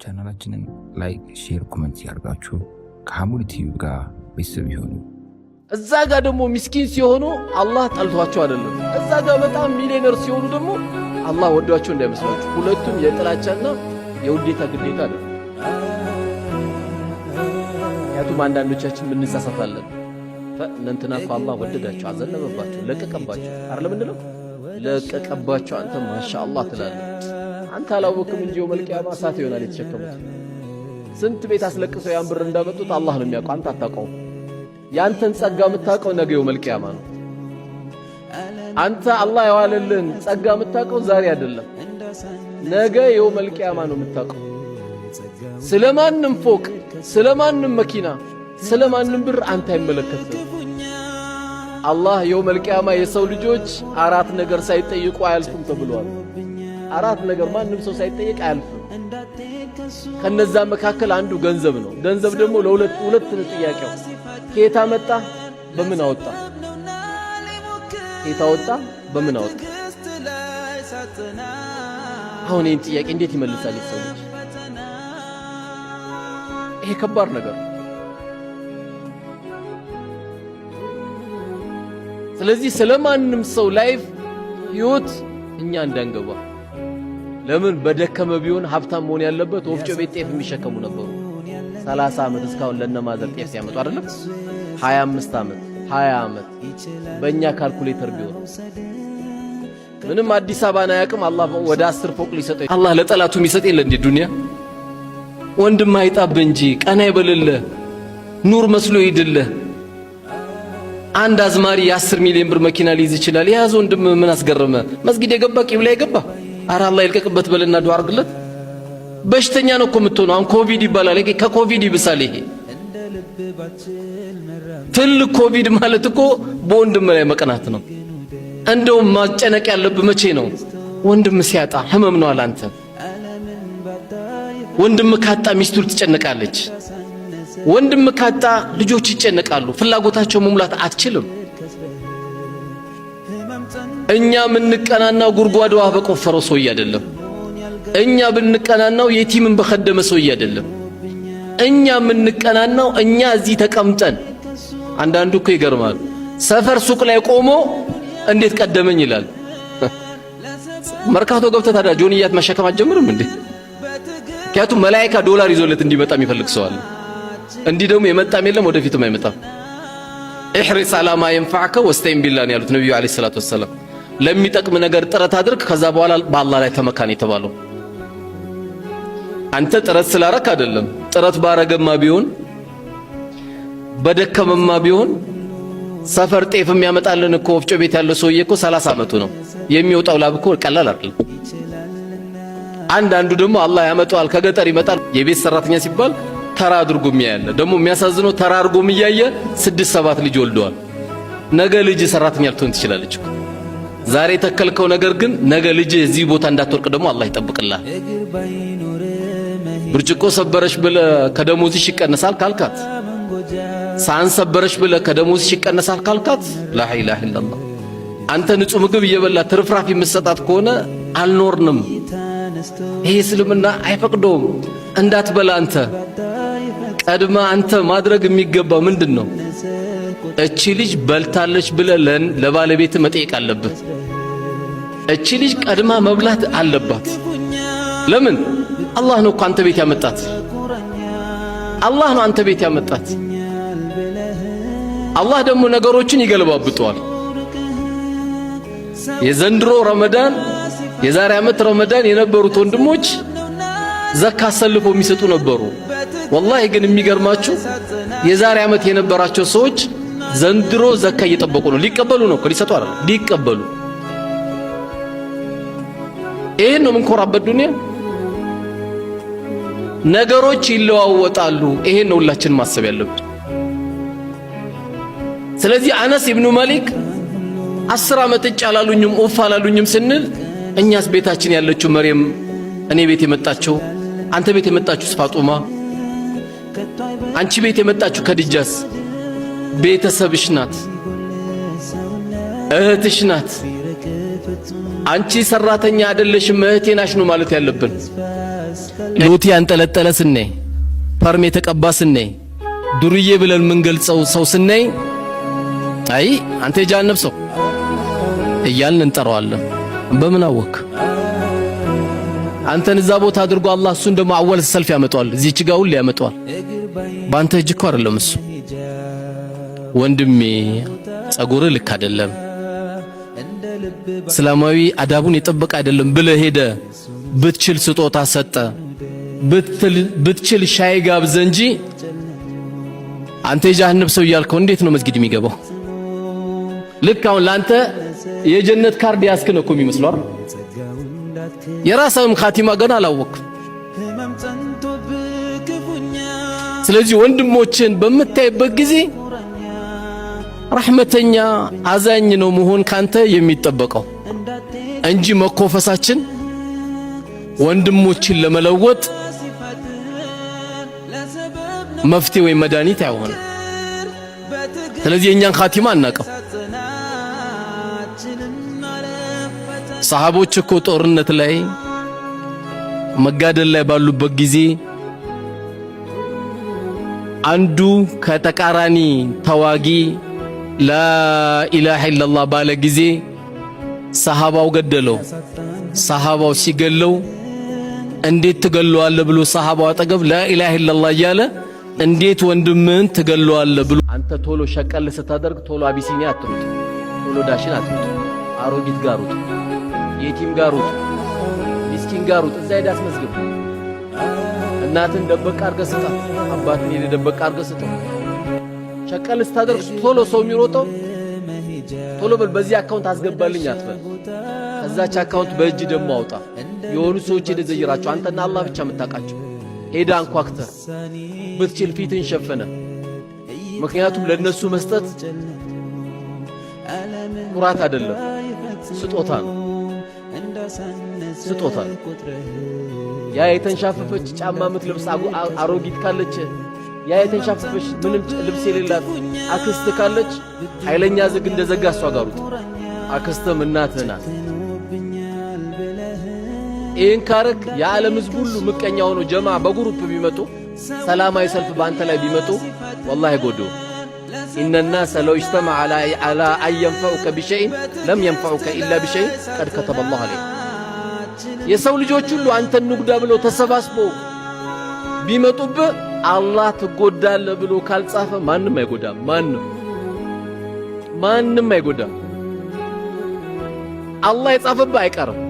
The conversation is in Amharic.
ቻናላችንን ላይክ፣ ሼር፣ ኮሜንት ያርጋችሁ ከሐሙድ ቲቪ ጋር ቤተሰብ ይሁኑ። እዛ ጋር ደግሞ ምስኪን ሲሆኑ አላህ ጠልቷቸው አይደለም። እዛ ጋር በጣም ሚሊዮነር ሲሆኑ ደግሞ አላህ ወዷቸው እንዳይመስላችሁ። ሁለቱም የጥላቻና የውዴታ ግዴታ ነው። ያቱም አንዳንዶቻችን ምን እንሳሳታለን። እንትና እኮ አላህ ወደዳቸው፣ አዘነበባቸው፣ ለቀቀባቸው አይደለም እንዴ? ለቀቀባቸው። አንተ ማሻአላህ ትላለህ። አንተ አላወቅም እንጂ መልቂያማ ሳት ይሆናል የተሸከሙት። ስንት ቤት አስለቅሰው ያን ብር እንዳመጡት አላህ ነው የሚያውቀው፣ አንተ አታውቀውም። ያንተን ጸጋ የምታውቀው ነገ መልቂያማ ነው። አንተ አላህ ያዋለልን ጸጋ የምታውቀው ዛሬ አይደለም፣ ነገ መልቂያማ ነው የምታውቀው። ስለማንም ፎቅ፣ ስለማንም መኪና፣ ስለማንም ብር አንተ አይመለከትም። አላህ መልቂያማ የሰው ልጆች 4 ነገር ሳይጠይቁ አያልፉም ተብሏል። 4 ነገር ማንም ሰው ሳይጠይቅ አያልፍም። ከነዛ መካከል አንዱ ገንዘብ ነው። ገንዘብ ደግሞ ለሁለት ጥያቄው ከየት አመጣ፣ በምን አወጣ። ከየት አወጣ፣ በምን አወጣ። አሁን ይህን ጥያቄ እንዴት ይመልሳል ሰው ልጅ? ይሄ ከባድ ነገር። ስለዚህ ስለማንም ሰው ላይፍ ህይወት እኛ እንዳንገባ። ለምን በደከመ ቢሆን ሀብታም መሆን ያለበት ወፍጮ ቤት ጤፍ የሚሸከሙ ነበሩ። 30 ዓመት እስካሁን ለነማዘር ጤፍ ሲያመጡ አይደለም 25 ዓመት 20 ዓመት በእኛ ካልኩሌተር ቢሆን ምንም አዲስ አበባን አያውቅም። አላህ ወደ 10 ፎቅ ሊሰጠው አላህ ለጠላቱ የሚሰጥ የለ እንዴ? ዱንያ ወንድም አይጣብ እንጂ ቀና ይበልልህ፣ ኑር መስሎ ይድልህ። አንድ አዝማሪ የ10 ሚሊዮን ብር መኪና ሊይዝ ይችላል። የያዘ ወንድም ምን አስገረመ? መስጊድ የገባ ቂብላ የገባ አረ አላህ ይልቀቅበት በልና ዱዓ አርግለት። በሽተኛ ነው እኮ የምትሆነው። አሁን ኮቪድ ይባላል። ከኮቪድ ይብሳል ይሄ ትልቅ ኮቪድ ማለት እኮ በወንድም ላይ መቀናት ነው። እንደውም ማጨነቅ ያለብህ መቼ ነው? ወንድም ሲያጣ ህመም ነው አላንተ። ወንድም ካጣ ሚስቱ ትጨነቃለች። ወንድም ካጣ ልጆች ይጨነቃሉ። ፍላጎታቸው መሙላት አትችልም። እኛ ምንቀናናው ጉርጓድ ውሃ በቆፈረው ሰውዬ አይደለም። እኛ ብንቀናናው የቲምን በከደመ ሰውዬ አይደለም። እኛ ምንቀናናው እኛ እዚህ ተቀምጠን። አንዳንዱ እኮ ይገርማል። ሰፈር ሱቅ ላይ ቆሞ እንዴት ቀደመኝ ይላል። መርካቶ ገብተህ ታዲያ ጆንያት መሸከም አትጀምርም እንዴ? ምክንያቱም መላእክት ዶላር ይዞለት እንዲመጣ የሚፈልግ ሰው አለ። እንዲህ ደግሞ የመጣም የለም ወደፊትም አይመጣም። احرص على ما ينفعك واستعن بالله ያሉት ነብዩ አለይሂ ሰላቱ ወሰለም። ለሚጠቅም ነገር ጥረት አድርግ፣ ከዛ በኋላ በአላህ ላይ ተመካን የተባለው። አንተ ጥረት ስላረክ አይደለም። ጥረት ባረገማ ቢሆን በደከመማ ቢሆን ሰፈር ጤፍ የሚያመጣልን እኮ ወፍጮ ቤት ያለው ሰውዬ እኮ 30 ዓመቱ ነው። የሚወጣው ላብ እኮ ቀላል አይደለም። አንዳንዱ ደግሞ አላህ ያመጣዋል፣ ከገጠር ይመጣል። የቤት ሰራተኛ ሲባል ተራ አድርጎ የሚያያለ ደግሞ የሚያሳዝነው ተራ አድርጎ የሚያየ 6-7 ልጅ ወልደዋል። ነገ ልጅ ሰራተኛ ልትሆን ትችላለች። ዛሬ ተከልከው ነገር ግን ነገ ልጅ እዚህ ቦታ እንዳትወርቅ ደግሞ አላህ ይጠብቅልሃል። ብርጭቆ ሰበረሽ ብለ ከደሞዝሽ ይቀነሳል ካልካት፣ ሳህን ሰበረሽ ብለ ከደሞዝሽ ይቀነሳል ካልካት፣ ላ ኢላሃ ኢላላህ። አንተ ንጹህ ምግብ እየበላ ትርፍራፊ የምትሰጣት ከሆነ አልኖርንም። ይሄ እስልምና አይፈቅደውም። እንዳትበላ አንተ ቀድማ አንተ ማድረግ የሚገባው ምንድነው? እቺ ልጅ በልታለች ብለ ለባለቤት መጠየቅ አለበት። እቺ ልጅ ቀድማ መብላት አለባት። ለምን? አላህ ነው እኮ አንተ ቤት ያመጣት። አላህ ነው አንተ ቤት ያመጣት። አላህ ደግሞ ነገሮችን ይገለባብጠዋል። የዘንድሮ ረመዳን የዛሬ ዓመት ረመዳን የነበሩት ወንድሞች ዘካ አሰልፎ የሚሰጡ ነበሩ። ወላሂ ግን የሚገርማችሁ የዛሬ ዓመት የነበራቸው ሰዎች ዘንድሮ ዘካ እየጠበቁ ነው። ሊቀበሉ ነው እኮ ሊሰጡ አይደል? ሊቀበሉ። ይሄን ነው የምንኮራበት ዱንያ። ነገሮች ይለዋወጣሉ። ይሄን ነው ሁላችን ማሰብ ያለብን። ስለዚህ አነስ ኢብኑ ማሊክ 10 ዓመት እጫላሉኝም ኡፍ አላሉኝም ስንል እኛስ ቤታችን ያለችው መርየም፣ እኔ ቤት የመጣችው፣ አንተ ቤት የመጣችው ፋጡማ፣ አንቺ ቤት የመጣችው ከድጃስ ቤተሰብሽ ናት፣ እህትሽ ናት። አንቺ ሰራተኛ አይደለሽም እህቴ ናሽ ነው ማለት ያለብን። ሎቲ ያንጠለጠለ ስናይ ፐርም የተቀባ ስናይ ዱርዬ ብለን ምን ገልጸው ሰው ስናይ አይ አንተ የጀሃነም ሰው እያልን እንጠራዋለን። በምን አወክ? አንተን እዛ ቦታ አድርጎ አላህ እሱን ደግሞ አወል ሰልፍ ያመጣዋል። እዚህች ጋር ሁሉ ያመጣዋል። ባንተ እጅ እኮ አይደለም እሱ። ወንድሜ ጸጉር ልክ አይደለም፣ እስላማዊ አዳቡን የጠበቀ አይደለም ብለህ ሄደ ብትችል ስጦታ ሰጠ፣ ብትችል ሻይ ጋብዘ እንጂ አንተ የጀሃነም ሰው እያልከው እንዴት ነው መስጊድ የሚገባው? ልክ አሁን ላንተ የጀነት ካርድ ያስከነ እኮ የሚመስለው አይደል? የራስህም ኻቲማ ገና አላወቅም። ስለዚህ ወንድሞችን በምታይበት ጊዜ ረህመተኛ አዛኝ ነው መሆን ካንተ የሚጠበቀው እንጂ መኮፈሳችን ወንድሞችን ለመለወጥ መፍትሄ ወይ መድኃኒት አይሆንም። ስለዚህ የኛን ኻቲማ አናቀም። ሰሃቦች እኮ ጦርነት ላይ መጋደል ላይ ባሉበት ጊዜ አንዱ ከተቃራኒ ተዋጊ ላኢላሃ ኢላላህ ባለ ጊዜ ሰሃባው ገደለው። ሰሃባው ሲገለው እንዴት ትገለዋለህ ብሎ ሰሃባው አጠገብ ላኢላሃ ኢላላህ እያለ እንዴት ወንድምህን ትገለዋለህ ብሎ አንተ ቶሎ ሸቀል ስታደርግ ቶሎ አቢሲኒያ አትሩጥ፣ ቶሎ ዳሽን አትሩጥ፣ አሮጊት ጋር ሩጥ፣ የቲም ጋር ሩጥ፣ ሚስኪን ጋር ሩጥ። እዛ ሄዳስ መስገብ እናትን ደበቅ አድርገህ ስጣት፣ አባትን ደበቅ አድርገህ ስጠው። ሸቀል ስታደርግ ቶሎ ሰው የሚሮጠው ቶሎ በል በዚህ አካውንት አስገባልኝ አትበል። ከዛች አካውንት በእጅ ደግሞ አውጣ። የሆኑ ሰዎች እንደዘይራቸው አንተና አላህ ብቻ የምታውቃቸው ሄዳ አንኳክተህ ብትችል ፊትን ሸፈነ። ምክንያቱም ለነሱ መስጠት ኩራት አይደለም፣ ስጦታ ነው። ስጦታ ነው። ያ የተንሻፈፈች ጫማ የምትለብስ አሮጊት ካለች፣ ያ የተንሻፈፈች ምንም ልብስ የሌላት አክስት ካለች ኃይለኛ ዝግ እንደዘጋ እሷ ጋር ሩጥ። አክስትም እናትህ ናት። ይህን ካረክ የዓለም ሕዝብ ሁሉ ምቀኛ ሆኖ ጀማ በግሩፕ ቢመጡ ሰላማዊ ሰልፍ በአንተ ላይ ቢመጡ ወላሂ ጎዶ ኢነ ናሰ ለው እጅተመዐ ዐላ አን የንፈዑከ ቢሸይን ለም የንፈዑከ ኢላ ቢሸይን ቀድ ከተበላሁ ዐለይክ። የሰው ልጆች ሁሉ አንተን ንጉዳ ብለው ተሰባስበው ቢመጡብህ አላህ ትጎዳለህ ብሎ ካልጻፈ ማንም አይጎዳም። ማንም አይጎዳም። አላህ የጻፈብህ አይቀርም።